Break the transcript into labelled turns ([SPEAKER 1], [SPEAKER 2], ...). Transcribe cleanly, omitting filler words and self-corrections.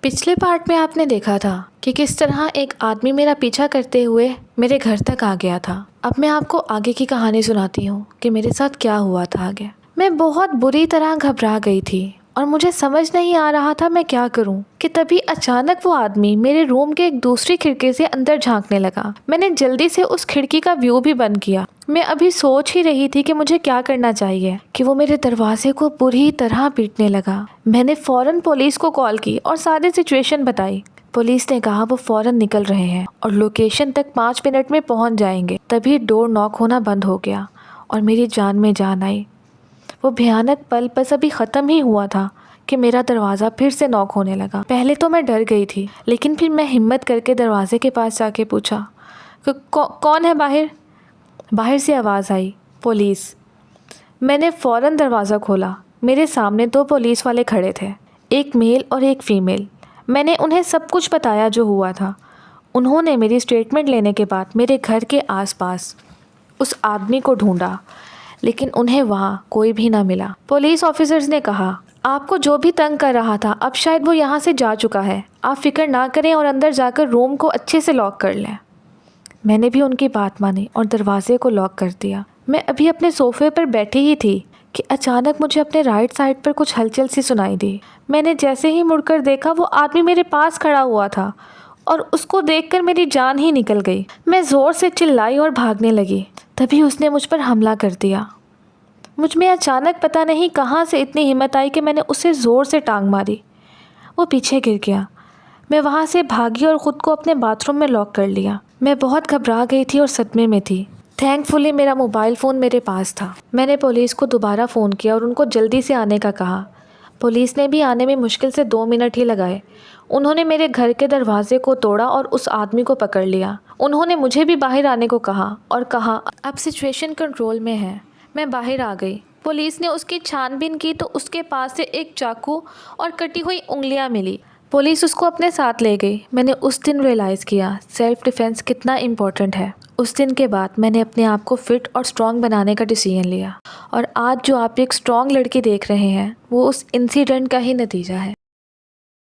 [SPEAKER 1] पिछले पार्ट में आपने देखा था कि किस तरह एक आदमी मेरा पीछा करते हुए मेरे घर तक आ गया था। अब मैं आपको आगे की कहानी सुनाती हूँ कि मेरे साथ क्या हुआ था आगे। मैं बहुत बुरी तरह घबरा गई थी और मुझे समझ नहीं आ रहा था मैं क्या करूं कि तभी अचानक वो आदमी मेरे रूम के एक दूसरी खिड़की से अंदर झांकने लगा। मैंने जल्दी से उस खिड़की का व्यू भी बंद किया। मैं अभी सोच ही रही थी कि मुझे क्या करना चाहिए कि वो मेरे दरवाजे को बुरी तरह पीटने लगा। मैंने फौरन पुलिस को कॉल की और सारी सिचुएशन बताई। पुलिस ने कहा वो फौरन निकल रहे हैं और लोकेशन तक 5 मिनट में पहुंच जाएंगे। तभी डोर नॉक होना बंद हो गया और मेरी जान में जान आई। वो भयानक पल बस अभी ख़त्म ही हुआ था कि मेरा दरवाज़ा फिर से नॉक होने लगा। पहले तो मैं डर गई थी, लेकिन फिर मैं हिम्मत करके दरवाजे के पास जाके पूछा कौन है बाहर। बाहर से आवाज़ आई, पुलिस। मैंने फ़ौरन दरवाज़ा खोला। मेरे सामने 2 पुलिस वाले खड़े थे, एक मेल और एक फ़ीमेल। मैंने उन्हें सब कुछ बताया जो हुआ था। उन्होंने मेरी स्टेटमेंट लेने के बाद मेरे घर के आसपास उस आदमी को ढूंढा, लेकिन उन्हें वहाँ कोई भी ना मिला। पुलिस ऑफिसर्स ने कहा आपको जो भी तंग कर रहा था अब शायद वो यहाँ से जा चुका है। आप फिक्र ना करें और अंदर जाकर रूम को अच्छे से लॉक कर लें। मैंने भी उनकी बात मानी और दरवाजे को लॉक कर दिया। मैं अभी अपने सोफे पर बैठी ही थी कि अचानक मुझे अपने राइट साइड पर कुछ हलचल सी सुनाई दी। मैंने जैसे ही मुड़कर देखा वो आदमी मेरे पास खड़ा हुआ था और उसको देखकर मेरी जान ही निकल गई। मैं ज़ोर से चिल्लाई और भागने लगी। तभी उसने मुझ पर हमला कर दिया। मुझ में अचानक पता नहीं कहाँ से इतनी हिम्मत आई कि मैंने उसे ज़ोर से टांग मारी। वो पीछे गिर गया। मैं वहाँ से भागी और ख़ुद को अपने बाथरूम में लॉक कर लिया। मैं बहुत घबरा गई थी और सदमे में थी। थैंकफुली मेरा मोबाइल फ़ोन मेरे पास था। मैंने पुलिस को दोबारा फ़ोन किया और उनको जल्दी से आने का कहा। पुलिस ने भी आने में मुश्किल से 2 मिनट ही लगाए। उन्होंने मेरे घर के दरवाजे को तोड़ा और उस आदमी को पकड़ लिया। उन्होंने मुझे भी बाहर आने को कहा और कहा अब सिचुएशन कंट्रोल में है। मैं बाहर आ गई। पुलिस ने उसकी छानबीन की तो उसके पास से एक चाकू और कटी हुई उंगलियां मिली। पुलिस उसको अपने साथ ले गई। मैंने उस दिन रियलाइज़ किया सेल्फ़ डिफेंस कितना इम्पोर्टेंट है। उस दिन के बाद मैंने अपने आप को फिट और स्ट्रॉन्ग बनाने का डिसीजन लिया और आज जो आप एक स्ट्रॉन्ग लड़की देख रहे हैं वो उस इंसिडेंट का ही नतीजा है।